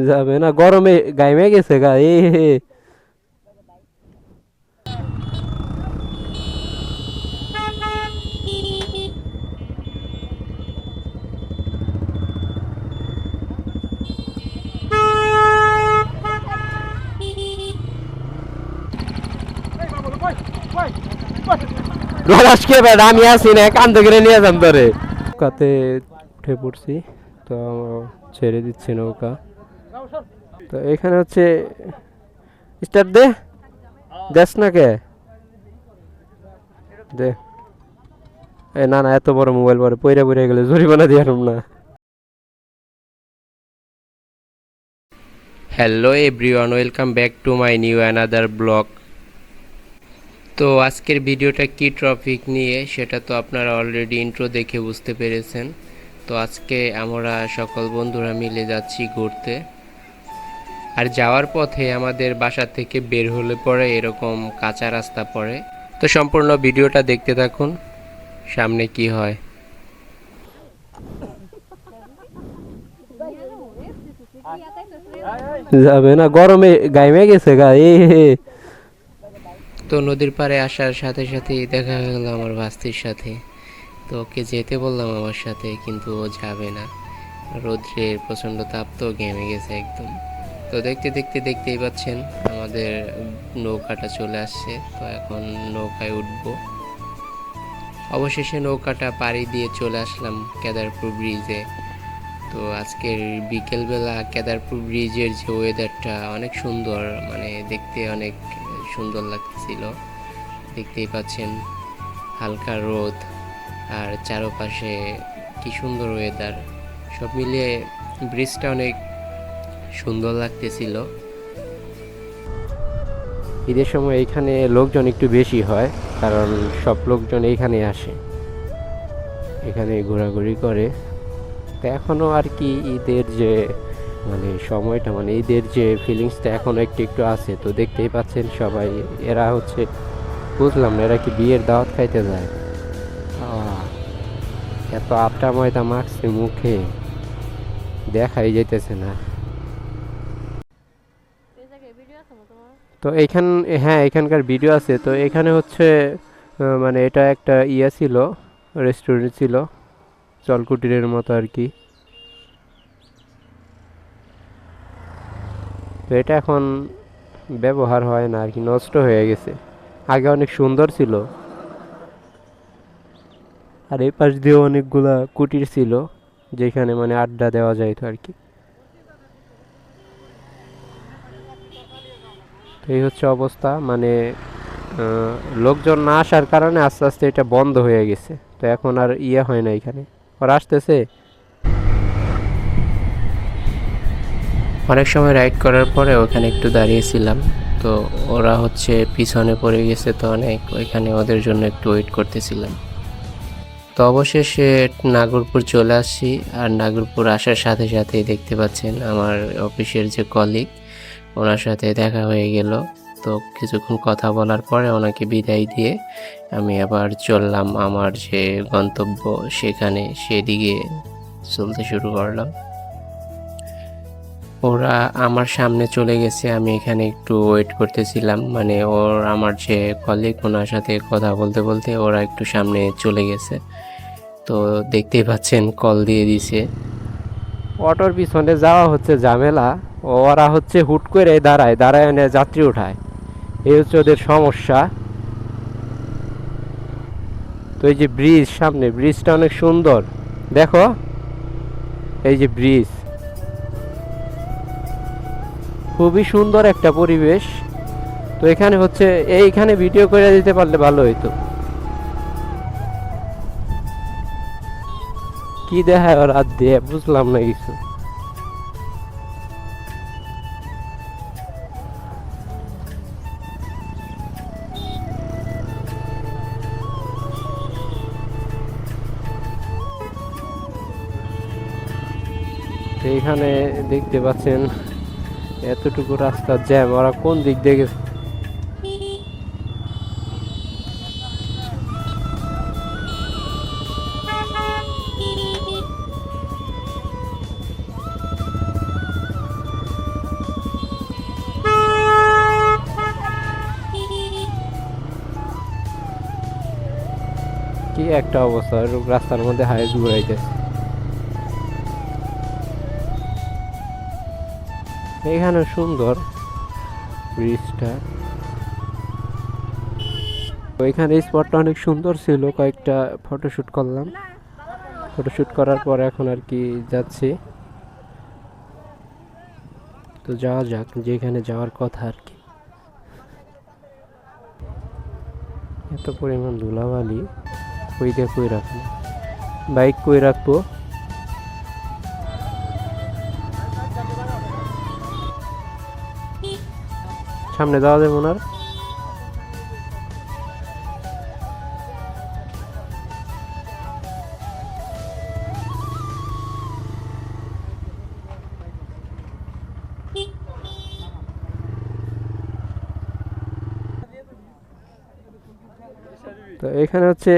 যাবে না, গরমে গাইমে গেছে গা এ হে। গলাস কে বেড়া, আমি আছি না, কান্দে করে নিয়ে যাম ধরে। নৌকাতে উঠে পড়ছি, তো ছেড়ে দিচ্ছে নৌকা। তো এখানে হচ্ছে স্টার্ট দে, দেশ না কে দে। না না, এত বড় মোবাইল পরে পইরা পইরা গেলে জরিমানা দিয়ে না। Hello everyone, welcome back to my new another blog. তো আজকের ভিডিওটা কি টপিক নিয়ে সেটা তো আপনারা অলরেডি ইন্ট্রো দেখে বুঝতে পেরেছেন। তো আজকে আমরা সকল বন্ধুরা মিলে যাচ্ছি ঘুরতে। আর যাওয়ার পথে আমাদের বাসা থেকে বের হলে পরে এরকম কাঁচা রাস্তা পড়ে। তো সম্পূর্ণ ভিডিওটা দেখতে থাকুন, সামনে কি হয়। যাবে না, গরমে গাইমে গেছে গা এ হে। তো নদীর পাড়ে আসার সাথে সাথেই দেখা গেল আমার ভাস্তির সাথে। তো ওকে যেতে বললাম আমার সাথে, কিন্তু ও যাবে না। রৌদ্রের প্রচণ্ড তাপ, তো ঘেমে গেছে একদম। তো দেখতে দেখতে দেখতেই পাচ্ছেন আমাদের নৌকাটা চলে আসছে। তো এখন নৌকায় উঠবো। অবশেষে নৌকাটা পাড়ি দিয়ে চলে আসলাম কেদারপুর ব্রিজে। তো আজকের বিকেলবেলা কেদারপুর ব্রিজের যে ওয়েদারটা অনেক সুন্দর, মানে দেখতে অনেক সুন্দর লাগতেছিল। দেখতেই পাচ্ছেন হালকা রোদ আর চারপাশে কি সুন্দর ওয়েদার, সব মিলিয়ে ব্রিজটা অনেক সুন্দর লাগতেছিল। ঈদের সময় এইখানে লোকজন একটু বেশি হয়, কারণ সব লোকজন এইখানে আসে, এখানে ঘোরাঘুরি করে। তো এখনও আর কি ঈদের যে মানে সময়টা, মানে ঈদের যে ফিলিংসটা এখনও একটু একটু আছে। তো দেখতেই পাচ্ছেন সবাই, এরা হচ্ছে বুঝলাম না এরা কি বিয়ের দাওয়াত খাইতে যায়। এত আটা ময়দা মাখছে মুখে, দেখাই যেতেছে না। তো এইখান, হ্যাঁ এখানকার ভিডিও আছে। তো এখানে হচ্ছে মানে এটা একটা ইয়ে ছিল, রেস্টুরেন্ট ছিল, জলকুটিরের মতো আর কি। তো এটা এখন ব্যবহার হয় না আর কি, নষ্ট হয়ে গেছে। আগে অনেক সুন্দর ছিল, আর এই পাশ দিয়ে অনেকগুলা কুটির ছিল যেখানে মানে আড্ডা দেওয়া যাইতো আর কি। তো এই হচ্ছে অবস্থা, মানে লোকজন না আসার কারণে আস্তে আস্তে এটা বন্ধ হয়ে গেছে। তো এখন আর ইয়ে হয় না এখানে। ওরা আসতেছে, অনেক সময় রাইড করার পরে ওখানে একটু দাঁড়িয়েছিলাম। তো ওরা হচ্ছে পিছনে পড়ে গেছে, তো অনেক ওইখানে ওদের জন্য একটু ওয়েট করতেছিলাম। তো অবশেষে নাগরপুর চলে আসছি। আর নাগরপুর আসার সাথে সাথেই দেখতে পাচ্ছেন আমার অফিসের যে কলিগ, ওনার সাথে দেখা হয়ে গেল। তো কিছুক্ষণ কথা বলার পরে ওনাকে বিদায় দিয়ে আমি আবার চললাম আমার যে গন্তব্য সেখানে, সেদিকে চলতে শুরু করলাম। ওরা আমার সামনে চলে গেছে, আমি এখানে একটু ওয়েট করতেছিলাম। মানে আমার যে কলিগ, ওনার সাথে কথা বলতে বলতে ওরা একটু সামনে চলে গেছে। তো দেখতেই পাচ্ছেন কল দিয়ে দিছে। অটোর পিছনে যাওয়া হচ্ছে ঝামেলা। ওরা হচ্ছে হুট করে দাঁড়ায় দাঁড়ায় এনে যাত্রী উঠায়, এই হচ্ছে ওদের সমস্যা। তো এই যে ব্রিজ, সামনে ব্রিজটা অনেক সুন্দর, দেখো এই যে ব্রিজ, খুবই সুন্দর একটা পরিবেশ। তো এখানে হচ্ছে এইখানে ভিডিও করে দিতে পারলে ভালো হইতো। কি দেখায় ওর হাত দিয়ে বুঝলাম না কিছু। তো এইখানে দেখতে পাচ্ছেন এতটুকু রাস্তার জ্যাম, ওরা কোন দিক দিয়ে গেছে। একটা অবস্থা, রাস্তার মধ্যে হাইস ঘুরাইতেছে। এখানে সুন্দর ব্রিজটা, ওইখানে স্পটটা অনেক সুন্দর ছিল, কয়েকটা ফটোশুট করলাম। ফটোশুট করার পর এখন আর কি যাচ্ছি, তো যাওয়া যাক যেখানে যাওয়ার কথা আর কি। এত পরিমাণ ধুলাবালি, কই দিয়ে কই রাখবো বাইক, কই রাখবো? সামনে যাওয়া যাবে না। তো এখানে হচ্ছে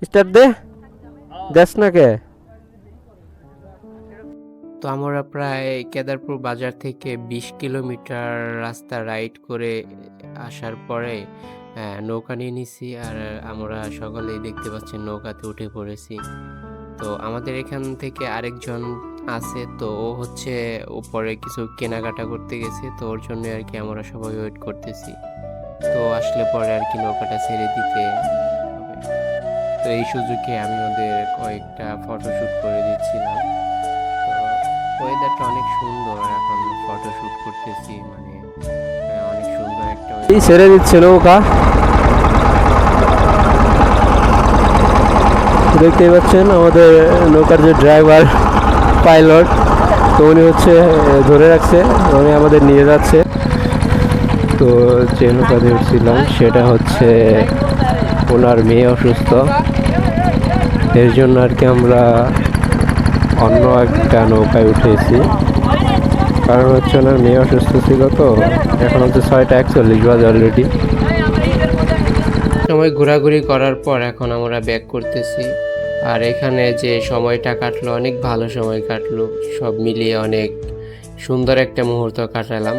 স্টার্ট দে, দেশ না কে। তো আমরা প্রায় কেদারপুর বাজার থেকে 20 কিলোমিটার রাস্তা রাইড করে আসার পরে নৌকা নিয়ে নিছি, আর আমরা সকলেই দেখতে পাচ্ছি নৌকাতে উঠে পড়েছি। তো আমাদের এখান থেকে আরেকজন আছে, তো ও হচ্ছে উপরে কিছু কেনাকাটা করতে গেছে, তো ওর জন্য আর কি আমরা সবাই ওয়েট করতেছি। তো আসলে পরে আর কি নৌকাটা ছেড়ে দিতে হবে। তো এই সুযোগে আমি ওদের কয়েকটা ফটোশুট করে দিচ্ছিলাম। তো ওয়েদারটা অনেক সুন্দর, এখন ফটোশুট করতেছি, মানে অনেক সুন্দর একটা ছেড়ে দিচ্ছে নৌকা। দেখতেই পাচ্ছেন আমাদের নৌকার যে ড্রাইভার পাইলট, তো উনি হচ্ছে ধরে রাখছে, উনি আমাদের নিয়ে যাচ্ছে। তো যে নৌকাতে উঠছিলাম সেটা হচ্ছে ওনার মেয়ে অসুস্থ, এর জন্য আর কি আমরা অন্য একটা নৌকায় উঠেছি। কারণ হচ্ছে ওনার মেয়ে অসুস্থ ছিল, তো এখন হচ্ছে 6:41 বাজে অলরেডি। সময় ঘোরাঘুরি করার পর এখন আমরা ব্যাক করতেছি। আর এখানে যে সময়টা কাটলো, অনেক ভালো সময় কাটলো, সব মিলিয়ে অনেক সুন্দর একটা মুহূর্ত কাটালাম।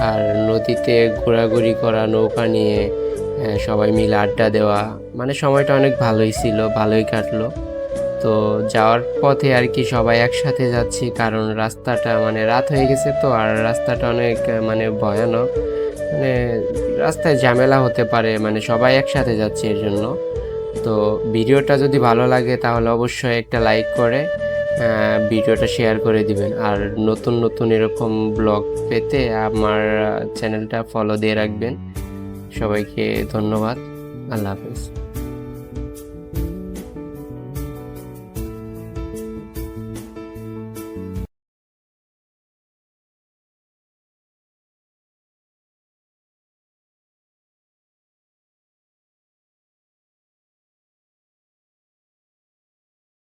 আর নদীতে ঘোরাঘুরি করা, নৌকা নিয়ে সবাই মিলে আড্ডা দেওয়া, মানে সময়টা অনেক ভালোই ছিল, ভালোই কাটলো। তো যাওয়ার পথে আর কি সবাই একসাথে যাচ্ছি, কারণ রাস্তাটা মানে রাত হয়ে গেছে, তো আর রাস্তাটা অনেক মানে ভয়ানক, মানে রাস্তায় ঝামেলা হতে পারে, মানে সবাই একসাথে যাচ্ছে এর জন্য। তো ভিডিওটা যদি ভালো লাগে তাহলে অবশ্যই একটা লাইক করে ভিডিওটা শেয়ার করে দিবেন। আর নতুন নতুন এরকম ব্লগ পেতে আমার চ্যানেলটা ফলো দিয়ে রাখবেন। সবাইকে ধন্যবাদ, আল্লাহ হাফেজ।